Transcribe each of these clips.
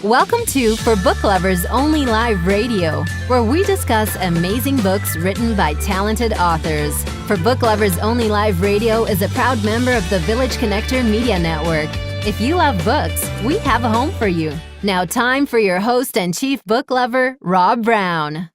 Welcome to For Book Lovers Only Live Radio, where we discuss amazing books written by talented authors. For Book Lovers Only Live Radio is a proud member of the Village Connector Media Network. If you love books, we have a home for you. Now time for your host and chief book lover, Rob Brown.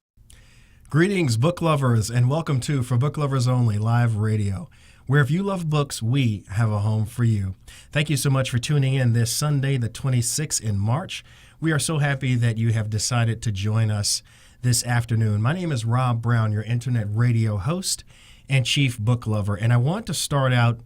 Greetings, book lovers, and welcome to For Book Lovers Only Live Radio, where if you love books, we have a home for you. Thank you so much for tuning in this Sunday, the 26th in March. We are so happy that you have decided to join us this afternoon. My name is Rob Brown, your internet radio host and chief book lover, and I want to start out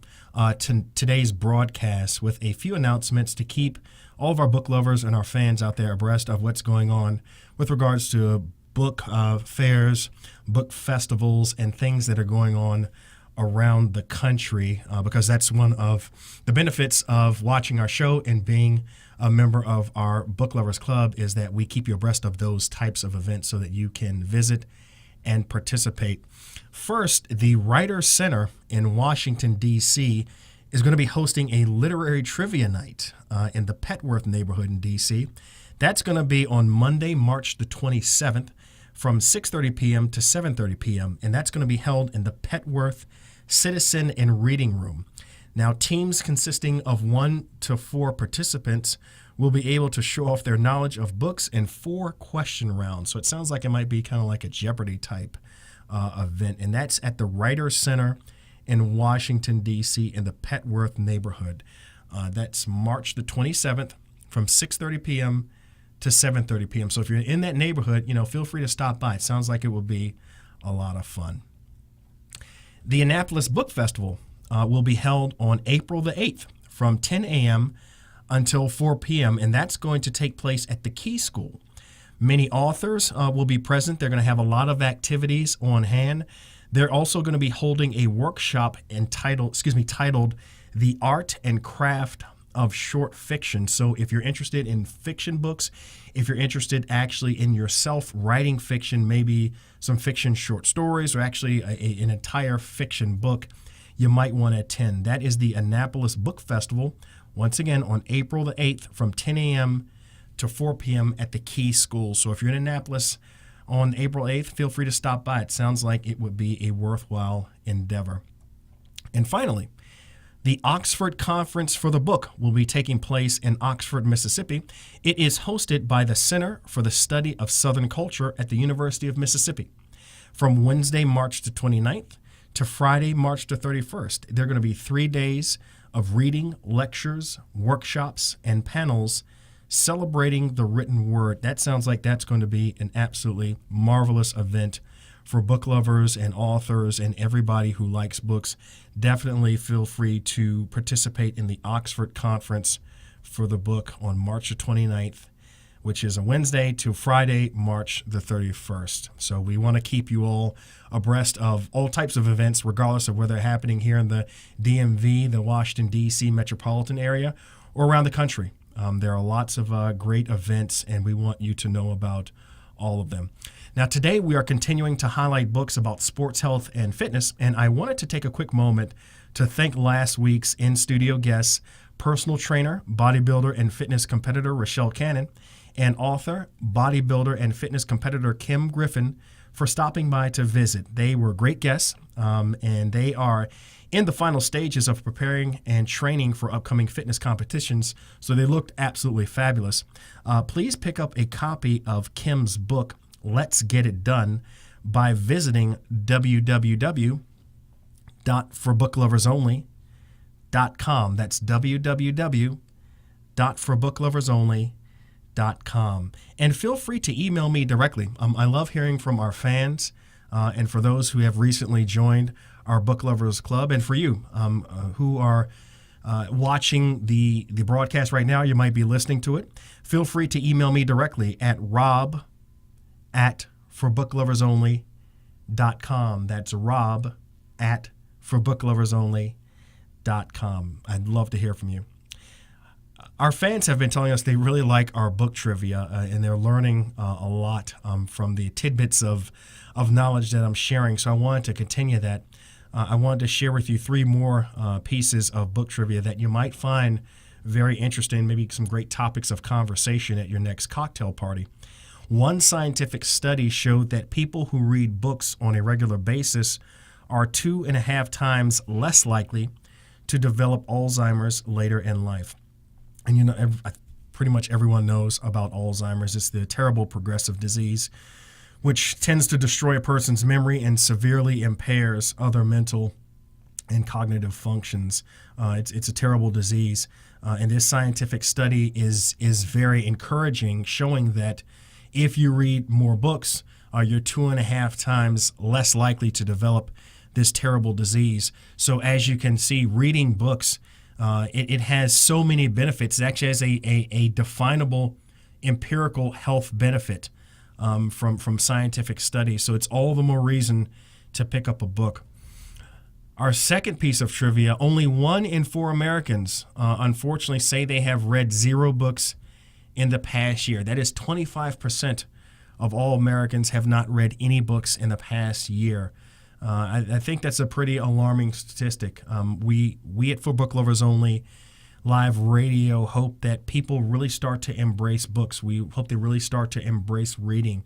today's broadcast with a few announcements to keep all of our book lovers and our fans out there abreast of what's going on with regards to book fairs, book festivals, and things that are going on around the country, because that's one of the benefits of watching our show and being a member of our Book Lovers Club is that we keep you abreast of those types of events so that you can visit and participate. First, the Writers Center in Washington, D.C. is going to be hosting a literary trivia night in the Petworth neighborhood in D.C. That's going to be on Monday, March the 27th from 6:30 p.m. to 7:30 p.m., and that's going to be held in the Petworth Citizen and Reading Room. Now, teams consisting of 1 to 4 participants will be able to show off their knowledge of books in 4 question rounds. So it sounds like it might be kind of like a Jeopardy type event, and that's at the Writers Center in Washington, D.C. in the Petworth neighborhood. That's March the 27th from 6:30 p.m. to 7:30 p.m. So if you're in that neighborhood, feel free to stop by. It sounds like it will be a lot of fun. The Annapolis Book Festival will be held on April the 8th from 10 a.m. until 4 p.m., and that's going to take place at the Key School. Many authors will be present. They're going to have a lot of activities on hand. They're also going to be holding a workshop titled The Art and Craft of Short Fiction. So if you're interested in fiction books, if you're interested actually in yourself writing fiction, maybe some fiction short stories or actually an entire fiction book, you might want to attend. That is the Annapolis Book Festival, once again on April the 8th from 10 a.m. to 4 p.m. at the Key School. So if you're in Annapolis on April 8th, feel free to stop by. It sounds like it would be a worthwhile endeavor. And finally, the Oxford Conference for the Book will be taking place in Oxford, Mississippi. It is hosted by the Center for the Study of Southern Culture at the University of Mississippi. From Wednesday, March the 29th to Friday, March the 31st, there are going to be 3 days of reading, lectures, workshops, and panels celebrating the written word. That sounds like that's going to be an absolutely marvelous event for book lovers and authors and everybody who likes books. Definitely feel free to participate in the Oxford Conference for the Book on March the 29th, which is a Wednesday to Friday, March the 31st. So we want to keep you all abreast of all types of events, regardless of whether they're happening here in the DMV, the Washington, D.C. metropolitan area, or around the country. There are lots of great events, and we want you to know about all of them. Now, today we are continuing to highlight books about sports health and fitness, and I wanted to take a quick moment to thank last week's in-studio guests, personal trainer, bodybuilder, and fitness competitor Rochelle Cannon, and author, bodybuilder, and fitness competitor Kim Griffin for stopping by to visit. They were great guests, and they are in the final stages of preparing and training for upcoming fitness competitions, so they looked absolutely fabulous. Please pick up a copy of Kim's book, Let's Get It Done, by visiting www.forbookloversonly.com. That's www.forbookloversonly.com. And feel free to email me directly. I love hearing from our fans and for those who have recently joined our Book Lovers Club. And for you who are watching the broadcast right now, you might be listening to it. Feel free to email me directly at rob@forbookloversonly.com. That's rob@forbookloversonly.com. I'd love to hear from you. Our fans have been telling us they really like our book trivia, and they're learning a lot from the tidbits of knowledge that I'm sharing. So I wanted to continue that. I wanted to share with you 3 more pieces of book trivia that you might find very interesting, maybe some great topics of conversation at your next cocktail party. One scientific study showed that people who read books on a regular basis are 2.5 times less likely to develop Alzheimer's later in life. And pretty much everyone knows about Alzheimer's. It's the terrible progressive disease which tends to destroy a person's memory and severely impairs other mental and cognitive functions. It's a terrible disease. And this scientific study is very encouraging, showing that if you read more books, you're 2.5 times less likely to develop this terrible disease. So as you can see, reading books, it has so many benefits. It actually has a definable empirical health benefit from scientific studies. So it's all the more reason to pick up a book. Our second piece of trivia, only 1 in 4 Americans, unfortunately, say they have read 0 books in the past year. That is 25% of all Americans have not read any books in the past year. I think that's a pretty alarming statistic. We at For Book Lovers Only Live Radio hope that people really start to embrace books. We hope they really start to embrace reading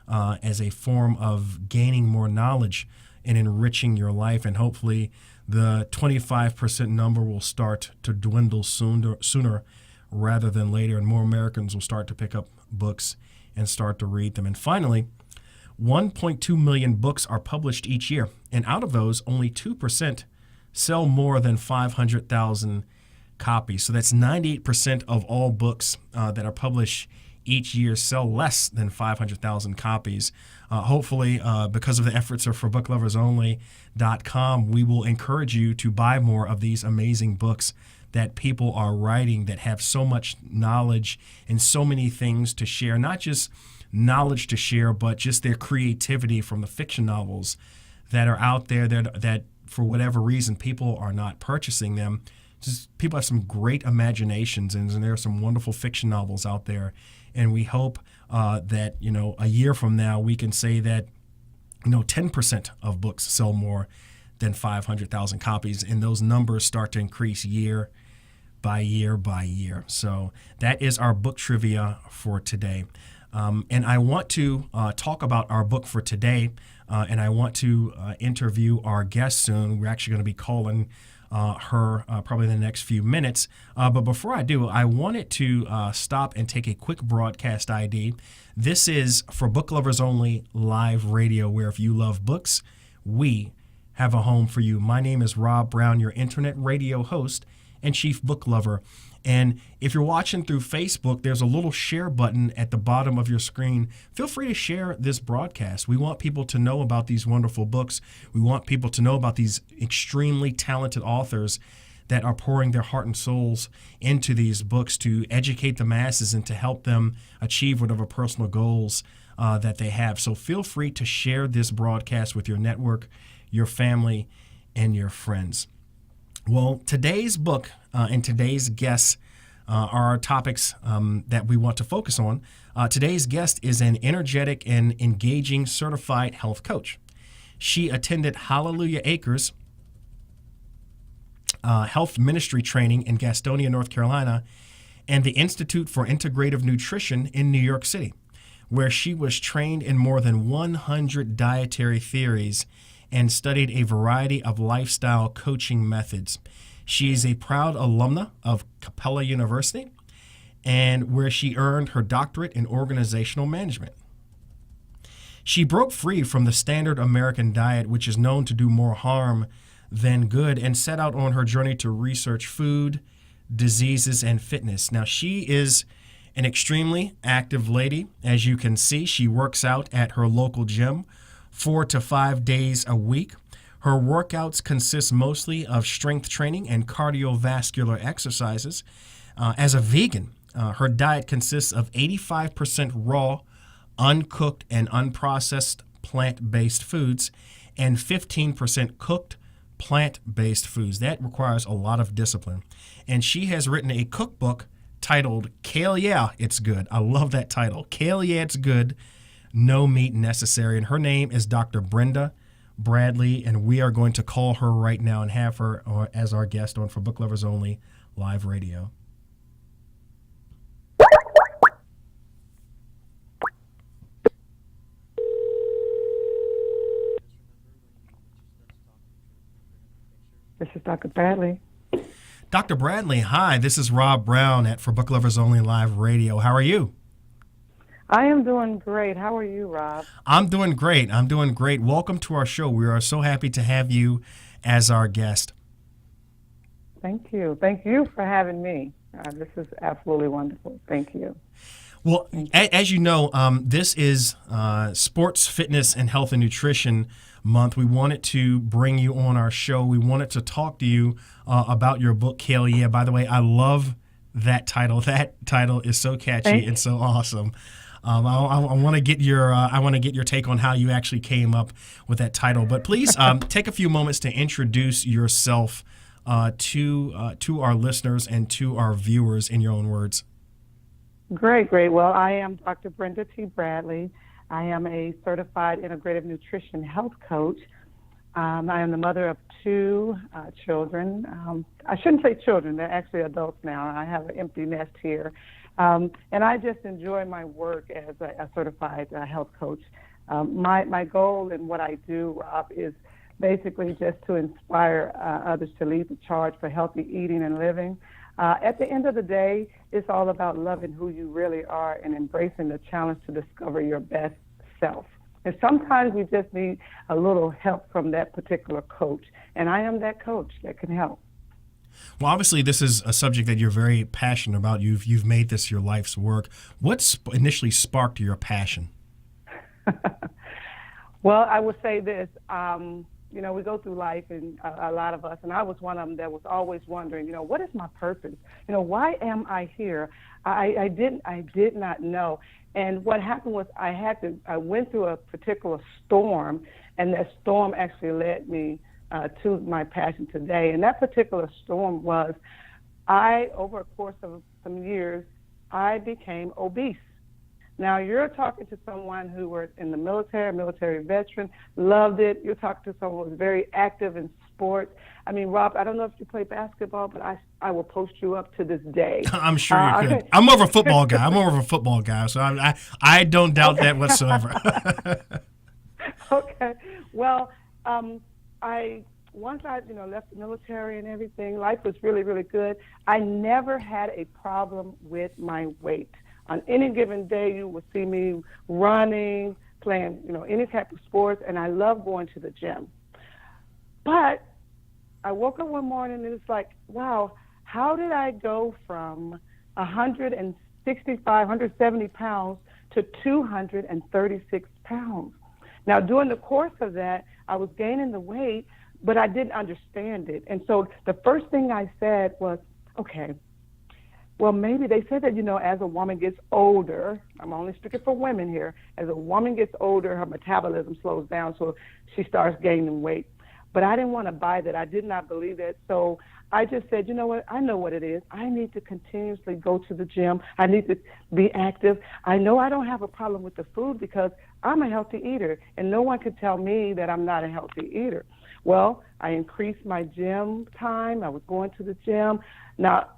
as a form of gaining more knowledge and enriching your life. And hopefully the 25% number will start to dwindle sooner rather than later, and more Americans will start to pick up books and start to read them. And finally, 1.2 million books are published each year, and out of those, only 2% sell more than 500,000 copies. So that's 98% of all books that are published each year sell less than 500,000 copies. Hopefully, because of the efforts of ForBookLoversOnly.com, we will encourage you to buy more of these amazing books that people are writing that have so much knowledge and so many things to share, not just knowledge to share, but just their creativity from the fiction novels that are out there that for whatever reason, people are not purchasing them. Just people have some great imaginations, and there are some wonderful fiction novels out there. And we hope that, a year from now, we can say that, 10% of books sell more than 500,000 copies, and those numbers start to increase year by year by year. So that is our book trivia for today. And I want to talk about our book for today, and I want to interview our guest soon. We're actually going to be calling her probably in the next few minutes. But before I do, I wanted to stop and take a quick broadcast ID. This is For Book Lovers Only Live Radio, where if you love books, we have a home for you. My name is Rob Brown, your internet radio host and chief book lover. And if you're watching through Facebook, there's a little share button at the bottom of your screen. Feel free to share this broadcast. We want people to know about these wonderful books. We want people to know about these extremely talented authors that are pouring their heart and souls into these books to educate the masses and to help them achieve whatever personal goals that they have. So feel free to share this broadcast with your network, your family, and your friends. Well, today's book and today's guests are our topics that we want to focus on. Today's guest is an energetic and engaging certified health coach. She attended Hallelujah Acres Health Ministry Training in Gastonia, North Carolina, and the Institute for Integrative Nutrition in New York City, where she was trained in more than 100 dietary theories and studied a variety of lifestyle coaching methods. She is a proud alumna of Capella University, and where she earned her doctorate in organizational management. She broke free from the standard American diet, which is known to do more harm than good, and set out on her journey to research food, diseases, and fitness. Now, she is an extremely active lady. As you can see, she works out at her local gym 4 to 5 days a week. Her workouts consist mostly of strength training and cardiovascular exercises. As a vegan, her diet consists of 85% raw, uncooked, and unprocessed plant-based foods, and 15% cooked plant-based foods. That requires a lot of discipline. And she has written a cookbook titled Kale, Yeah, It's Good. I love that title. Kale, Yeah, It's Good. No meat necessary. And her name is Dr. Brenda Bradley, and we are going to call her right now and have her as our guest on For Book Lovers Only Live Radio. is Dr. Bradley. Dr. Bradley, hi. This is Rob Brown at For Book Lovers Only Live Radio. How are you? I am doing great. How are you, Rob? I'm doing great. Welcome to our show. We are so happy to have you as our guest. Thank you. Thank you for having me. This is absolutely wonderful. Thank you. Well, as you know, this is Sports, Fitness, and Health and Nutrition Month. We wanted to bring you on our show. We wanted to talk to you about your book, Kale. Yeah, by the way, I love that title. That title is so catchy and so awesome. I want to get your take on how you actually came up with that title. But please take a few moments to introduce yourself to our listeners and to our viewers in your own words. Great. Well, I am Dr. Brenda T. Bradley. I am a certified integrative nutrition health coach. I am the mother of two children. I shouldn't say children, they're actually adults now. I have an empty nest here. And I just enjoy my work as a certified health coach. My goal in what I do, Rob, is basically just to inspire others to lead the charge for healthy eating and living. At the end of the day, it's all about loving who you really are and embracing the challenge to discover your best self. And sometimes we just need a little help from that particular coach. And I am that coach that can help. Well, obviously, this is a subject that you're very passionate about. You've made this your life's work. What initially sparked your passion? Well, I would say this. We go through life, and a lot of us, and I was one of them that was always wondering, what is my purpose? Why am I here? I did not know. And what happened was I went through a particular storm, and that storm actually led me to my passion today. And that particular storm was, over a course of some years, I became obese. Now, you're talking to someone who was in the military veteran, loved it. You're talking to someone who was very active in sports. I mean, Rob, I don't know if you play basketball, but I will post you up to this day. I'm sure you could. I'm more of a football guy. So I don't doubt that whatsoever. Okay. Well, once I left the military and everything, life was really, really good. I never had a problem with my weight. On any given day, you would see me running, playing, any type of sports, and I love going to the gym. But I woke up one morning and it's like, wow, how did I go from 170 pounds to 236 pounds? Now, during the course of that, I was gaining the weight, but I didn't understand it. And so the first thing I said was, okay, well, maybe they said that, as a woman gets older, I'm only speaking for women here, as a woman gets older, her metabolism slows down, so she starts gaining weight. But I didn't want to buy that. I did not believe that. So I just said, you know what? I know what it is. I need to continuously go to the gym. I need to be active. I know I don't have a problem with the food because I'm a healthy eater, and no one can tell me that I'm not a healthy eater. Well, I increased my gym time. I was going to the gym. Now,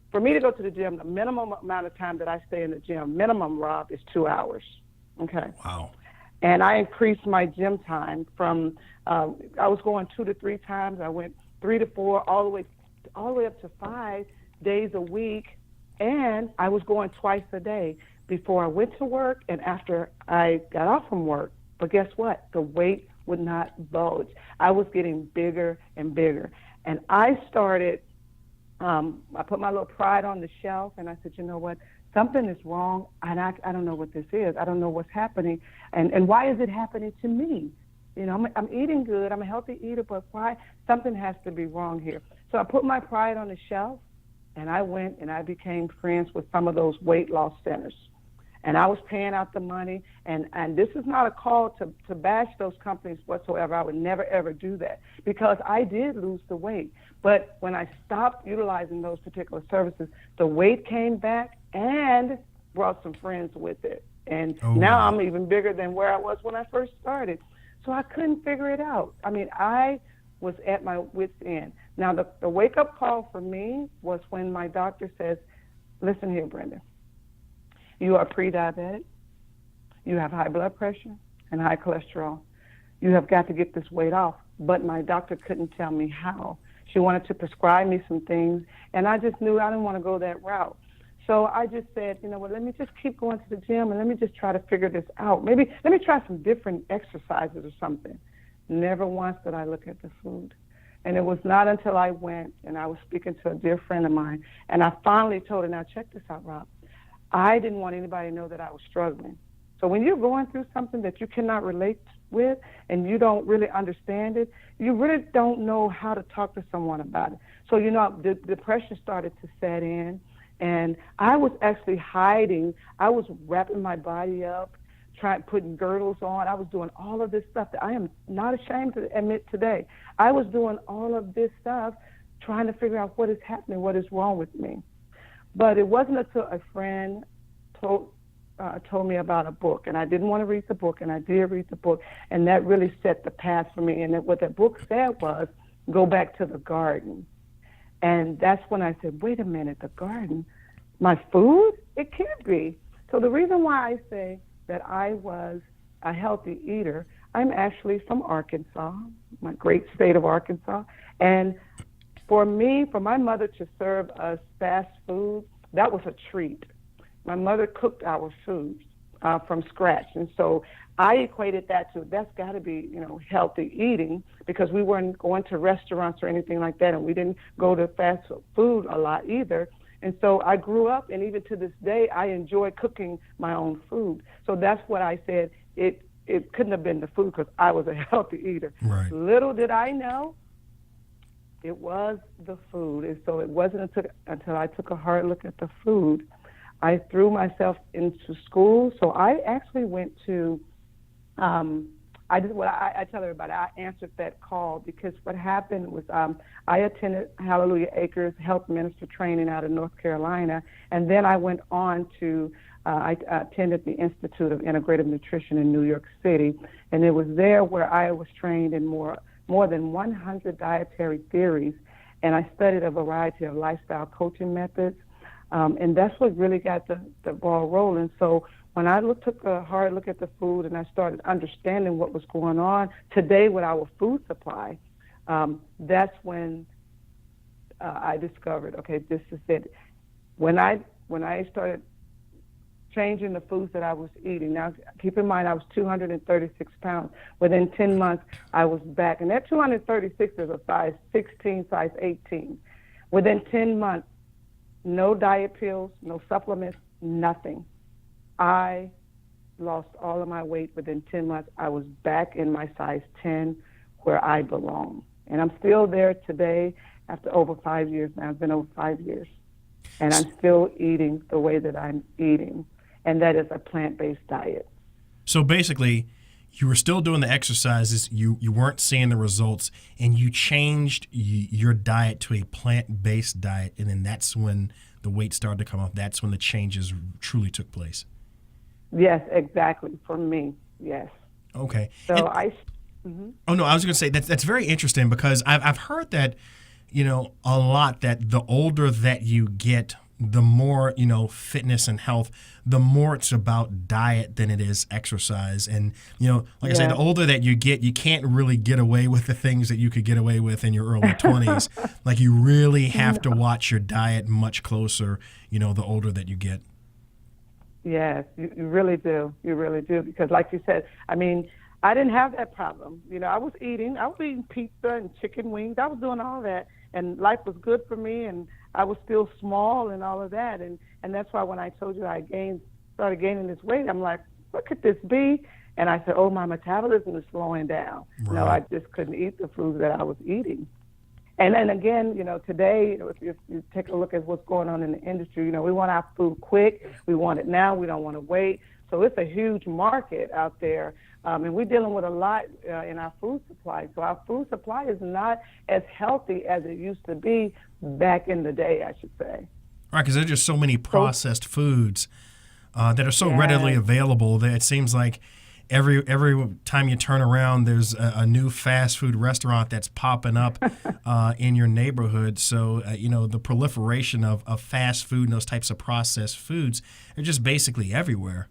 for me to go to the gym, the minimum amount of time that I stay in the gym, minimum, Rob, is 2 hours. Okay. Wow. And I increased my gym time from, I was going 2 to 3 times. I went 3 to 4, all the way up to 5 days a week. And I was going twice a day before I went to work and after I got off from work. But guess what? The weight would not budge. I was getting bigger and bigger. And I started, I put my little pride on the shelf and I said, you know what? Something is wrong, and I don't know what this is. I don't know what's happening, and why is it happening to me? I'm eating good. I'm a healthy eater, but why? Something has to be wrong here. So I put my pride on the shelf, and I went and I became friends with some of those weight loss centers. And I was paying out the money, and this is not a call to bash those companies whatsoever. I would never, ever do that because I did lose the weight. But when I stopped utilizing those particular services, the weight came back and brought some friends with it. And now I'm even bigger than where I was when I first started. So I couldn't figure it out. I mean, I was at my wit's end. Now, the wake-up call for me was when my doctor says, listen here, Brenda. You are pre-diabetic, you have high blood pressure and high cholesterol. You have got to get this weight off. But my doctor couldn't tell me how. she wanted to prescribe me some things, and I just knew I didn't want to go that route. So I just said, you know what, let me just keep going to the gym and let me just try to figure this out. Maybe let me try some different exercises or something. Never once did I look at the food. And it was not until I went and I was speaking to a dear friend of mine, and I finally told her, now check this out, Rob. I didn't want anybody to know that I was struggling. So when you're going through something that you cannot relate with and you don't really understand it, you really don't know how to talk to someone about it. So, you know, the depression started to set in, and I was actually hiding. I was wrapping my body up, putting girdles on. I was doing all of this stuff that I am not ashamed to admit today. I was doing all of this stuff trying to figure out what is happening, what is wrong with me. But it wasn't until a friend told me about a book, and I didn't want to read the book, and I did read the book, and that really set the path for me. And what that book said was, go back to the garden. And that's when I said, wait a minute, the garden, my food? It can't be. So the reason why I say that I was a healthy eater, I'm actually from Arkansas, my great state of Arkansas. And for me, for my mother to serve us fast food, that was a treat. My mother cooked our food from scratch. And so I equated that to, that's got to be, you know, healthy eating, because we weren't going to restaurants or anything like that, and we didn't go to fast food a lot either. And so I grew up, and even to this day, I enjoy cooking my own food. So that's what I said. It couldn't have been the food, because I was a healthy eater. Right. Little did I know, it was the food. And so it wasn't until I took a hard look at the food, I threw myself into school. So I actually went to, I tell everybody, I answered that call, because what happened was I attended Hallelujah Acres Health Minister training out of North Carolina, and then I went on to, I attended the Institute of Integrative Nutrition in New York City, and it was there where I was trained in more than 100 dietary theories, and I studied a variety of lifestyle coaching methods. And that's what really got the ball rolling. So when I took a hard look at the food and I started understanding what was going on today with our food supply, that's when I discovered, okay, this is it. When I started changing the foods that I was eating, now keep in mind I was 236 pounds. Within 10 months, I was back. And that 236 is a size 16, size 18. Within 10 months, no diet pills, no supplements, nothing. I lost all of my weight within 10 months. I was back in my size 10 where I belong. And I'm still there today after over 5 years now. It's been over 5 years. And I'm still eating the way that I'm eating. And that is a plant-based diet. So basically, you were still doing the exercises, you weren't seeing the results, and you changed your diet to a plant-based diet, and then that's when the weight started to come off. That's when the changes truly took place. Yes, exactly. For me, yes. Okay. So Oh, no, I was going to say that's very interesting, because I've heard that, you know, a lot, that the older that you get, the more, you know, fitness and health, the more it's about diet than it is exercise. And, you know, like I say, the older that you get, you can't really get away with the things that you could get away with in your early 20s. Like, you really have to watch your diet much closer, you know, the older that you get. Yes, you really do. You really do. Because like you said, I mean, I didn't have that problem. You know, I was eating pizza and chicken wings. I was doing all that, and life was good for me, and I was still small and all of that. And that's why when I told you I started gaining this weight, I'm like, what could this be? And I said, oh, my metabolism is slowing down. Right. No, I just couldn't eat the foods that I was eating. And then again, you know, today, you know, if you take a look at what's going on in the industry, you know, we want our food quick. We want it now. We don't want to wait. So it's a huge market out there. And we're dealing with a lot in our food supply. So our food supply is not as healthy as it used to be back in the day, I should say. Right, because there's just so many processed foods that are so readily available that it seems like every time you turn around, there's a new fast food restaurant that's popping up in your neighborhood. So, you know, the proliferation of fast food and those types of processed foods are just basically everywhere.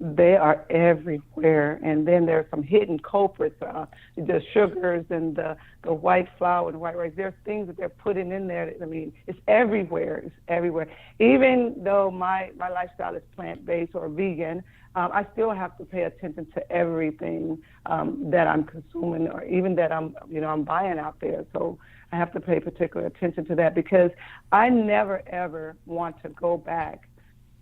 They are everywhere. And then there's some hidden culprits, the sugars and the white flour and white rice. There's things that they're putting in there. I mean, it's everywhere. It's everywhere. Even though my lifestyle is plant-based or vegan, I still have to pay attention to everything that I'm consuming, or even that I'm buying out there. So I have to pay particular attention to that, because I never ever want to go back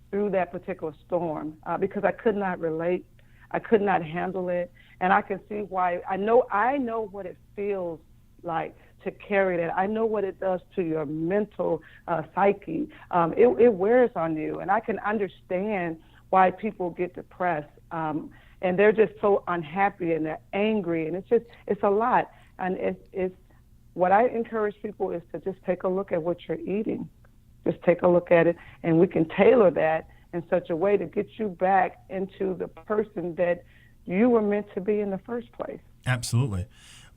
through that particular storm, because I could not relate. I could not handle it, and I can see why. I know what it feels like to carry that. I know what it does to your mental psyche. It wears on you, and I can understand why people get depressed, and they're just so unhappy and they're angry, and it's a lot. And it's what I encourage people is to just take a look at what you're eating. Just take a look at it, and we can tailor that in such a way to get you back into the person that you were meant to be in the first place. Absolutely.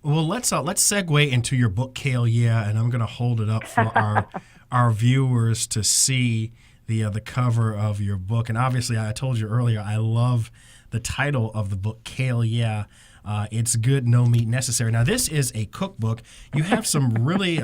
Well, let's segue into your book, Kale, yeah, and I'm going to hold it up for our viewers to see the cover of your book. And obviously, I told you earlier, I love the title of the book, Kale, yeah. It's good, no meat necessary. Now, this is a cookbook. You have some really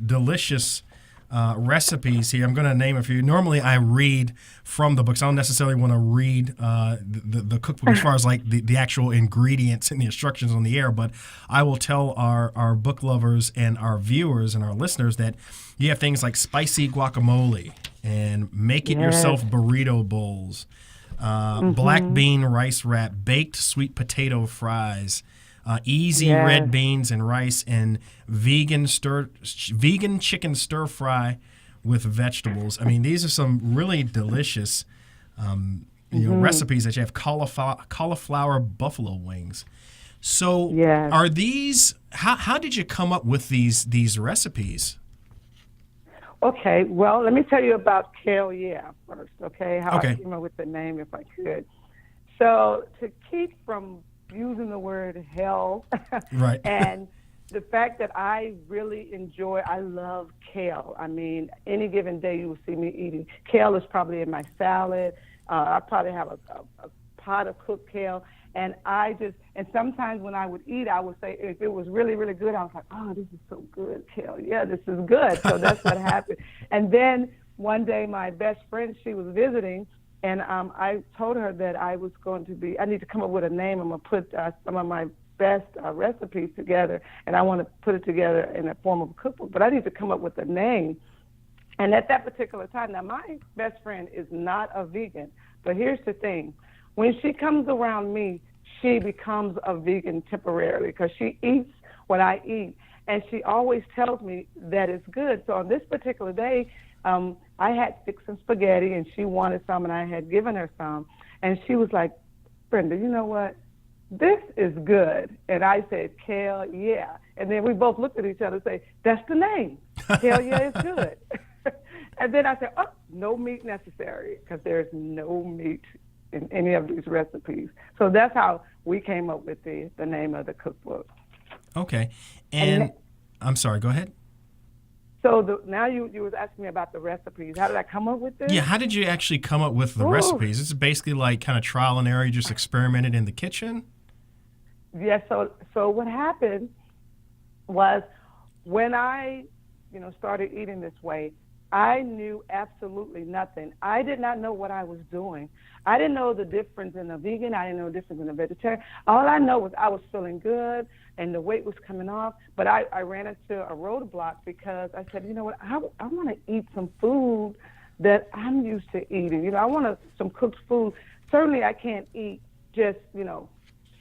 delicious recipes here. I'm going to name a few. Normally, I read from the books. I don't necessarily want to read the cookbook as far as like the actual ingredients and the instructions on the air, but I will tell our book lovers and our viewers and our listeners that you have things like spicy guacamole and make-it-yourself burrito bowls, black bean rice wrap, baked sweet potato fries, easy red beans and rice, and vegan chicken stir fry with vegetables. I mean, these are some really delicious recipes that you have. Cauliflower buffalo wings. So are these, how did you come up with these recipes? Okay, well, let me tell you about Kale, yeah, first, okay? How I came up with the name, if I could. So to keep from using the word hell, right, and the fact that I love kale. I mean, any given day you will see me eating. Kale is probably in my salad. I probably have a pot of cooked kale. And sometimes when I would eat, I would say, if it was really, really good, I was like, oh, this is so good, Kale. Yeah, this is good. So that's what happened. And then one day my best friend, she was visiting, and I told her that I need to come up with a name. I'm going to put some of my best recipes together, and I want to put it together in the form of a cookbook, but I need to come up with a name. And at that particular time, now my best friend is not a vegan, but here's the thing. When she comes around me, she becomes a vegan temporarily, because she eats what I eat, and she always tells me that it's good. So on this particular day, I had fixed some spaghetti, and she wanted some, and I had given her some, and she was like, Brenda, you know what? This is good. And I said, Kale, yeah. And then we both looked at each other and say, that's the name. Kale, yeah, is good. And then I said, oh, no meat necessary, because there's no meat in any of these recipes. So that's how we came up with the name of the cookbook. Okay. And I'm sorry, go ahead. So now you was asking me about the recipes. How did I come up with this? Yeah, how did you actually come up with the recipes? This is basically like kind of trial and error. You just experimented in the kitchen? Yeah, so what happened was when I, started eating this way, I knew absolutely nothing. I did not know what I was doing. I didn't know the difference in a vegan. I didn't know the difference in a vegetarian. All I know was I was feeling good and the weight was coming off. But I ran into a roadblock because I said, you know what, I want to eat some food that I'm used to eating. I want some cooked food. Certainly I can't eat just,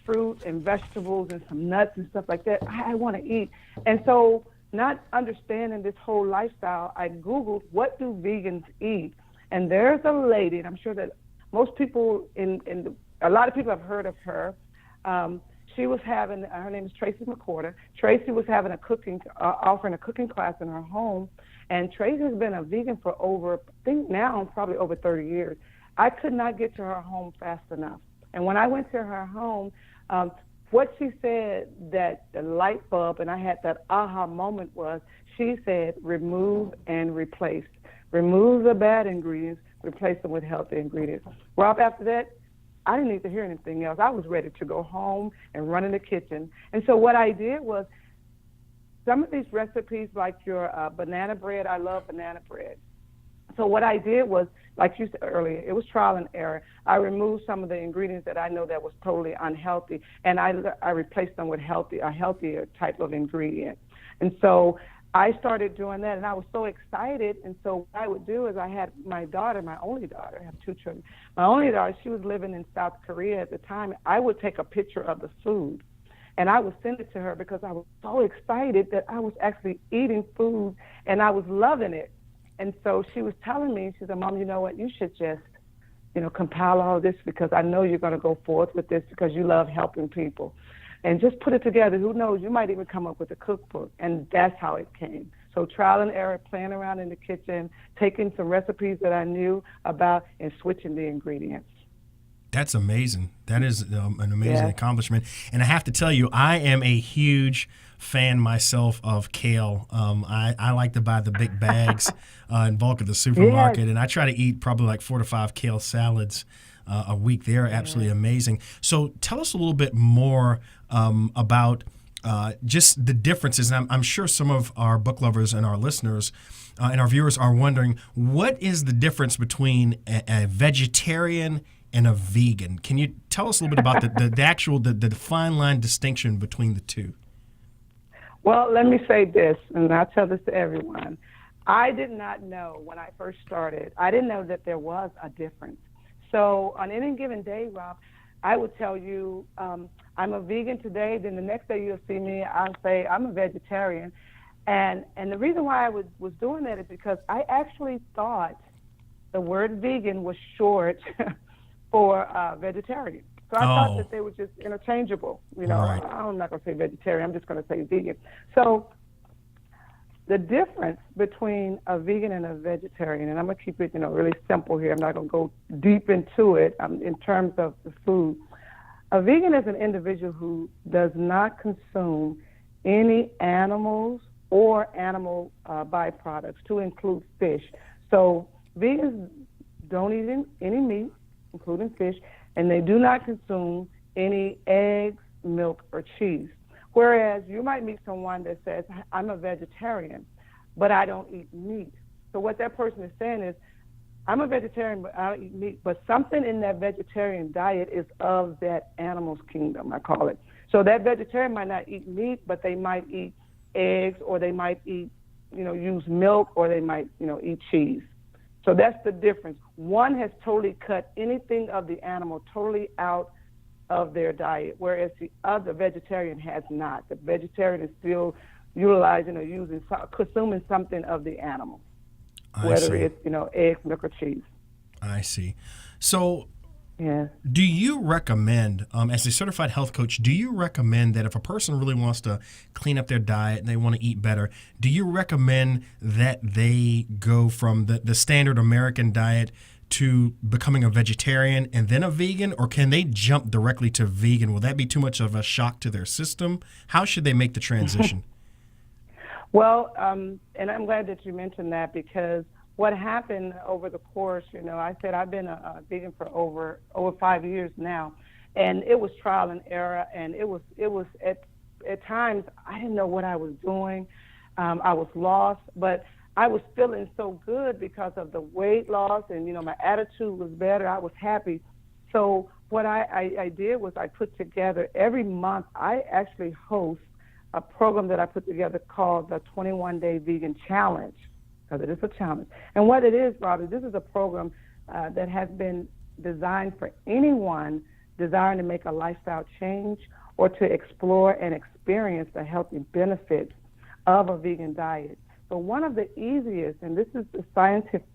fruit and vegetables and some nuts and stuff like that. I want to eat. And so, not understanding this whole lifestyle, I Googled, what do vegans eat? And there's a lady, and I'm sure that most people a lot of people have heard of her. She was having, her name is Tracy McCorder. Tracy was having offering a cooking class in her home. And Tracy has been a vegan for probably over 30 years. I could not get to her home fast enough. And when I went to her home, what she said, that the light bulb, and I had that aha moment, was she said, remove and replace. Remove the bad ingredients, replace them with healthy ingredients. Rob, after that, I didn't need to hear anything else. I was ready to go home and run in the kitchen. And so what I did was, some of these recipes, like your banana bread, I love banana bread. So what I did was, like you said earlier, it was trial and error. I removed some of the ingredients that I know that was totally unhealthy, and I replaced them with a healthier type of ingredient. And so I started doing that, and I was so excited. And so what I would do is, I had my daughter, my only daughter, I have two children. My only daughter, she was living in South Korea at the time. I would take a picture of the food, and I would send it to her because I was so excited that I was actually eating food, and I was loving it. And so she was telling me, she said, Mom, you know what, you should just, compile all this, because I know you're going to go forth with this because you love helping people. And just put it together. Who knows, you might even come up with a cookbook. And that's how it came. So trial and error, playing around in the kitchen, taking some recipes that I knew about and switching the ingredients. That's amazing. That is an amazing accomplishment. And I have to tell you, I am a huge fan myself of kale. I like to buy the big bags in bulk at the supermarket, and I try to eat probably like 4 to 5 kale salads a week. They're absolutely amazing. So tell us a little bit more about just the differences. And I'm sure some of our book lovers and our listeners and our viewers are wondering, what is the difference between a vegetarian and a vegan? Can you tell us a little bit about the fine line distinction between the two? Well, let me say this, and I'll tell this to everyone. I did not know when I first started, I didn't know that there was a difference. So on any given day, Rob, I would tell you I'm a vegan today, then the next day you'll see me, I'll say I'm a vegetarian. And the reason why I was doing that is because I actually thought the word vegan was short for vegetarian. So I thought that they were just interchangeable. Right. I'm not going to say vegetarian, I'm just going to say vegan. So the difference between a vegan and a vegetarian, and I'm going to keep it, really simple here. I'm not going to go deep into it in terms of the food. A vegan is an individual who does not consume any animals or animal byproducts, to include fish. So vegans don't eat any meat, including fish, and they do not consume any eggs, milk, or cheese. Whereas you might meet someone that says, I'm a vegetarian, but I don't eat meat. So what that person is saying is, I'm a vegetarian, but I don't eat meat, but something in that vegetarian diet is of that animal's kingdom, I call it. So that vegetarian might not eat meat, but they might eat eggs, or they might eat, use milk, or they might, eat cheese. So that's the difference. One has totally cut anything of the animal totally out of their diet, whereas the other vegetarian has not. The vegetarian is still utilizing or consuming something of the animal, whether it's, eggs, milk, or cheese. I see. So yeah. Do you recommend, as a certified health coach, do you recommend that if a person really wants to clean up their diet and they want to eat better, do you recommend that they go from the standard American diet to becoming a vegetarian and then a vegan, or can they jump directly to vegan? Will that be too much of a shock to their system? How should they make the transition? Well, and I'm glad that you mentioned that, because what happened over the course, I said I've been a vegan for over 5 years now, and it was trial and error, and it was at times I didn't know what I was doing. I was lost, but I was feeling so good because of the weight loss, and my attitude was better. I was happy. So what I did was I put together every month. I actually host a program that I put together called the 21-Day Vegan Challenge, because it is a challenge. And what it is, Robbie, this is a program that has been designed for anyone desiring to make a lifestyle change or to explore and experience the healthy benefits of a vegan diet. So one of the easiest, and this is the scientific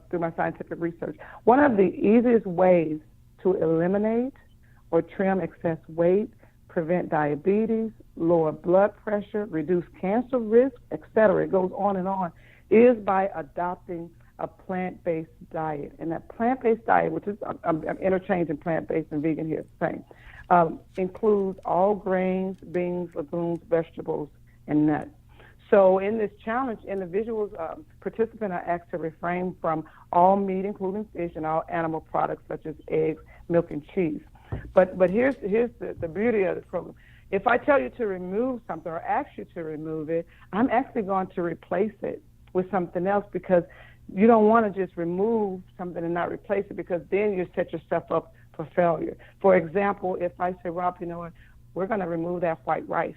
through my scientific research, one of the easiest ways to eliminate or trim excess weight, prevent diabetes, lower blood pressure, reduce cancer risk, etc., it goes on and on, is by adopting a plant-based diet. And that plant-based diet, which is, I'm interchanging plant-based and vegan here, same, includes all grains, beans, legumes, vegetables, and nuts. So in this challenge, individuals, participants are asked to refrain from all meat, including fish, and all animal products such as eggs, milk, and cheese. But here's the beauty of the program. If I tell you to remove something or ask you to remove it, I'm actually going to replace it with something else, because you don't want to just remove something and not replace it, because then you set yourself up for failure. For example, if I say, Rob, you know what, we're going to remove that white rice,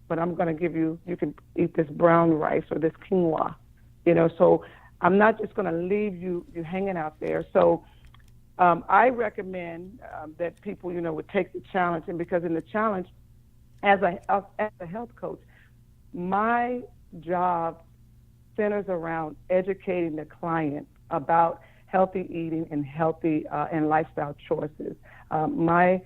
but I'm going to give you can eat this brown rice or this quinoa, so I'm not just going to leave you hanging out there. So I recommend that people, would take the challenge, and because in the challenge, as a health coach, my job centers around educating the client about healthy eating and healthy and lifestyle choices. My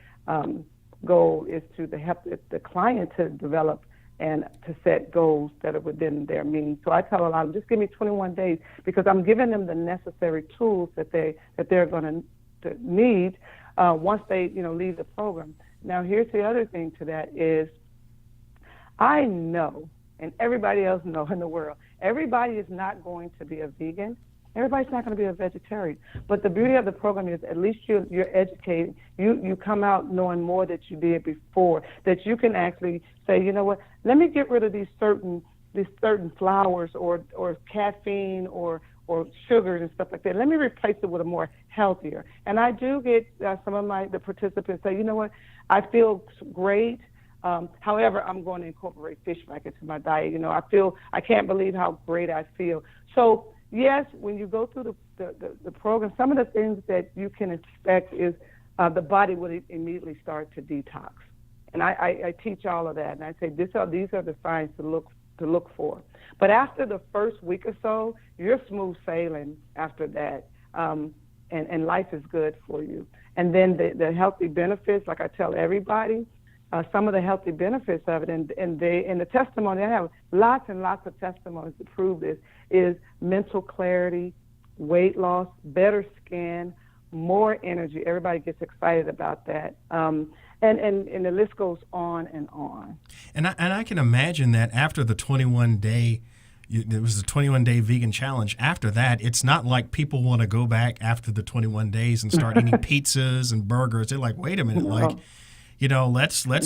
goal is to help the client to develop and to set goals that are within their means. So I tell a lot of them, just give me 21 days, because I'm giving them the necessary tools that they're going to need once they leave the program. Now, here's the other thing to that is, I know, and everybody else knows in the world, everybody is not going to be a vegan. Everybody's not going to be a vegetarian. But the beauty of the program is at least you're educated. You come out knowing more that you did before, that you can actually say, you know what, let me get rid of these certain flours or caffeine or sugars and stuff like that. Let me replace it with a more healthier. And I do get some of the participants say, you know what, I feel great. However, I'm going to incorporate fish back into my diet. I can't believe how great I feel. So yes, when you go through the program, some of the things that you can expect is the body will immediately start to detox. And I teach all of that, and I say these are the signs to look for. But after the first week or so, you're smooth sailing after that, and life is good for you. And then the healthy benefits, like I tell everybody, some of the healthy benefits of it, and the testimony, I have lots and lots of testimonies to prove this, is mental clarity, weight loss, better skin, more energy. Everybody gets excited about that. And the list goes on and on. And I can imagine that after the 21-day, there was a 21-day vegan challenge. After that, it's not like people want to go back after the 21 days and start eating pizzas and burgers. They're like, wait a minute, let's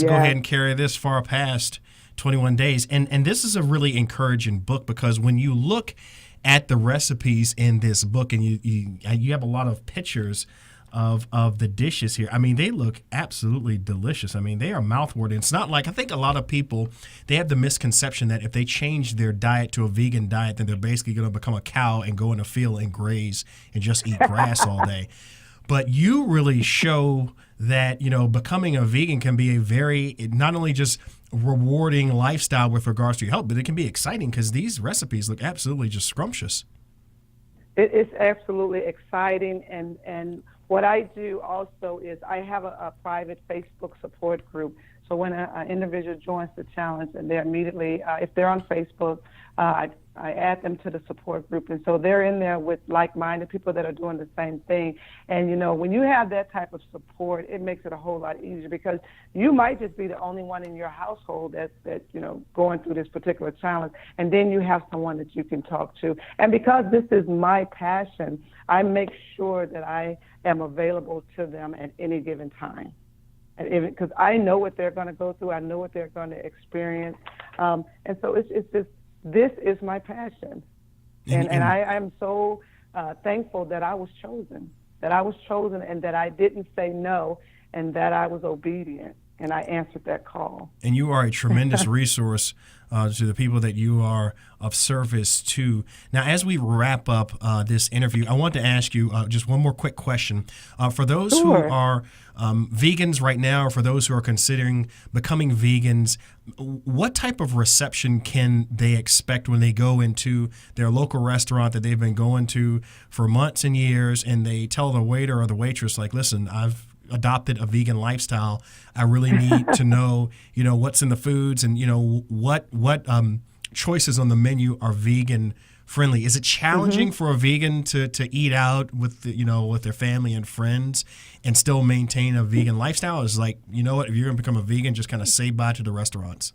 go ahead and carry this far past 21 days. And this is a really encouraging book, because when you look at the recipes in this book, and you have a lot of pictures of the dishes here. I mean, they look absolutely delicious. I mean, they are mouthwatering. It's not like, I think a lot of people, they have the misconception that if they change their diet to a vegan diet, then they're basically going to become a cow and go in a field and graze and just eat grass all day. But you really show that, becoming a vegan can be a very, not only just rewarding lifestyle with regards to your health, but it can be exciting, because these recipes look absolutely just scrumptious. It's absolutely exciting. And what I do also is I have a private Facebook support group. So when an individual joins the challenge, and they're immediately, if they're on Facebook, I add them to the support group. And so they're in there with like-minded people that are doing the same thing. And, when you have that type of support, it makes it a whole lot easier, because you might just be the only one in your household that going through this particular challenge. And then you have someone that you can talk to. And because this is my passion, I make sure that I am available to them at any given time. Because I know what they're going to go through. I know what they're going to experience. And so it's just, this is my passion. And I am so thankful that I was chosen, and that I didn't say no, and that I was obedient, and I answered that call. And you are a tremendous resource to the people that you are of service to. Now, as we wrap up this interview, I want to ask you just one more quick question. For those who are vegans right now, or for those who are considering becoming vegans, what type of reception can they expect when they go into their local restaurant that they've been going to for months and years, and they tell the waiter or the waitress, like, listen, I've adopted a vegan lifestyle. I really need to know, what's in the foods, and, what choices on the menu are vegan friendly. Is it challenging for a vegan to eat out with with their family and friends and still maintain a vegan lifestyle? Is like, if you're going to become a vegan, just kind of say bye to the restaurants?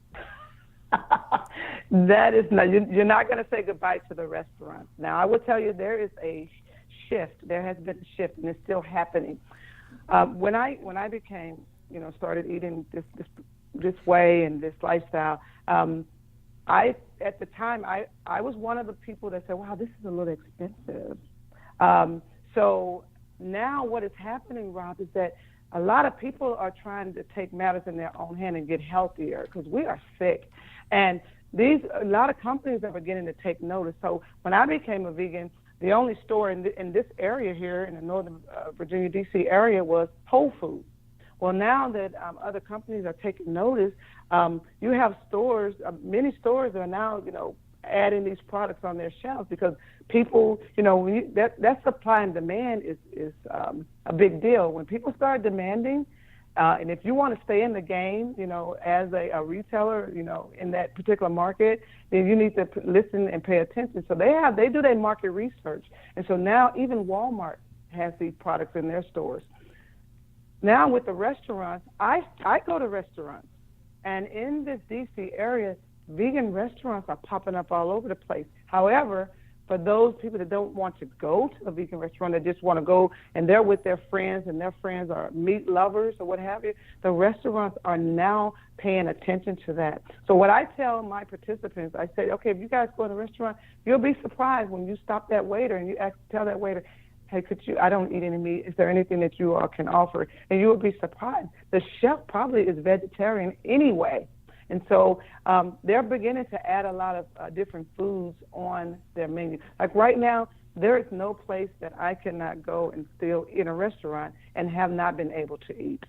That is not, you're not going to say goodbye to the restaurant. Now, I will tell you there is a shift. There has been a shift, and it's still happening. When I became, started eating this way and this lifestyle, at the time I was one of the people that said, "Wow, this is a little expensive." So now what is happening, Rob, is that a lot of people are trying to take matters in their own hand and get healthier because we are sick. And a lot of companies are beginning to take notice. So when I became a vegan, the only store in this area here in the Northern Virginia, D.C. area was Whole Foods. Well, now that other companies are taking notice, you have stores, many stores are now, adding these products on their shelves because people, that supply and demand is a big deal. When people start demanding, and if you want to stay in the game, as a retailer, in that particular market, then you need to listen and pay attention. So they do their market research. And so now even Walmart has these products in their stores. Now with the restaurants, I go to restaurants, and in this D.C. area, vegan restaurants are popping up all over the place. However, for those people that don't want to go to a vegan restaurant, that just want to go and they're with their friends and their friends are meat lovers or what have you, the restaurants are now paying attention to that. So what I tell my participants, I say, okay, if you guys go to a restaurant, you'll be surprised when you stop that waiter and you tell that waiter, hey, I don't eat any meat. Is there anything that you all can offer? And you will be surprised. The chef probably is vegetarian anyway. And so they're beginning to add a lot of different foods on their menu. Like right now, there is no place that I cannot go and still in a restaurant and have not been able to eat.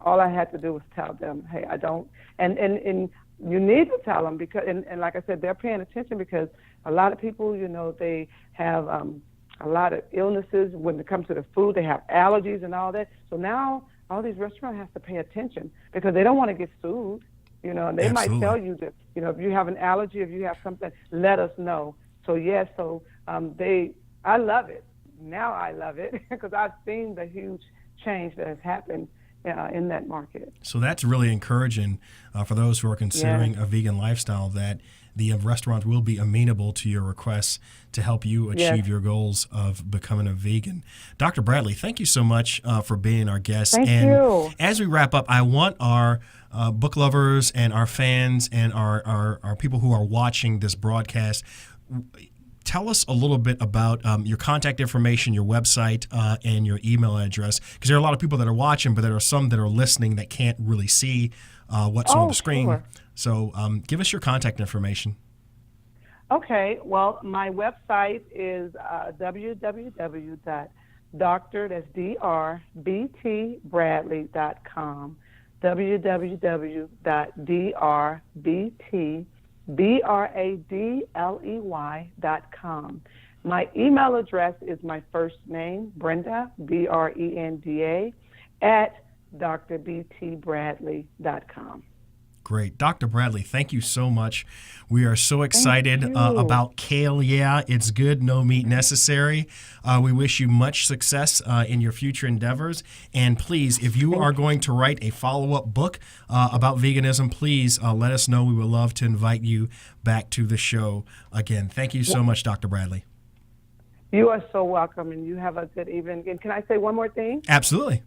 All I had to do was tell them, hey, I don't. And you need to tell them because, and like I said, they're paying attention because a lot of people, they have a lot of illnesses when it comes to the food. They have allergies and all that. So now all these restaurants have to pay attention because they don't want to get sued. And they Absolutely. might tell you that, if you have an allergy, if you have something, let us know. So, yes, I love it. Now I love it because I've seen the huge change that has happened in that market. So that's really encouraging for those who are considering a vegan lifestyle, that the restaurants will be amenable to your requests to help you achieve your goals of becoming a vegan. Dr. Bradley, thank you so much for being our guest. Thank you. As we wrap up, I want our book lovers and our fans and our people who are watching this broadcast, tell us a little bit about your contact information, your website, and your email address, because there are a lot of people that are watching, but there are some that are listening that can't really see what's on the screen. Sure. So give us your contact information. Okay. Well, my website is www.drbtbradley.com, www.drbtbradley.com. My email address is my first name, Brenda, Brenda, at drbtbradley.com. Great. Dr. Bradley, thank you so much. We are so excited about Kale. Yeah, it's good, no meat necessary. We wish you much success in your future endeavors. And please, if you are going to write a follow-up book about veganism, please let us know. We would love to invite you back to the show again. Thank you so much, Dr. Bradley. You are so welcome, and you have a good evening. And can I say one more thing? Absolutely.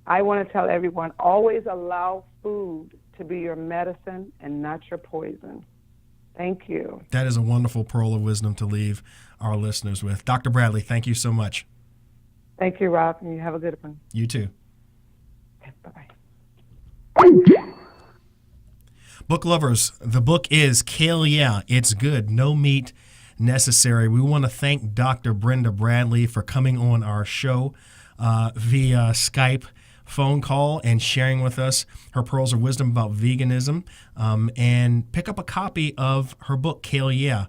I want to tell everyone, always allow food to be your medicine and not your poison. Thank you. That is a wonderful pearl of wisdom to leave our listeners with. Dr. Bradley, thank you so much. Thank you, Rob, and you have a good one. You too. Okay, bye-bye. Book lovers, the book is Kale, Yeah, It's Good, No Meat Necessary. We want to thank Dr. Brenda Bradley for coming on our show via Skype phone call and sharing with us her pearls of wisdom about veganism, and pick up a copy of her book, Kale, Yeah,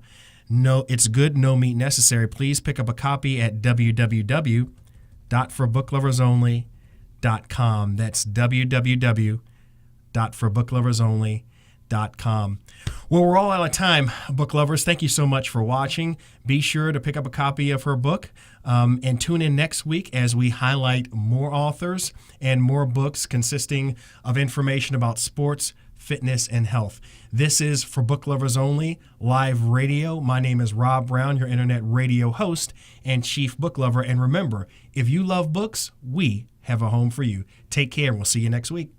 No, It's Good, No Meat Necessary. Please pick up a copy at www.forbookloversonly.com. That's www.forbookloversonly.com. Well, we're all out of time, book lovers. Thank you so much for watching. Be sure to pick up a copy of her book and tune in next week as we highlight more authors and more books consisting of information about sports, fitness, and health. This is For Book Lovers Only Live Radio. My name is Rob Brown, your internet radio host and chief book lover. And remember, if you love books, we have a home for you. Take care. We'll see you next week.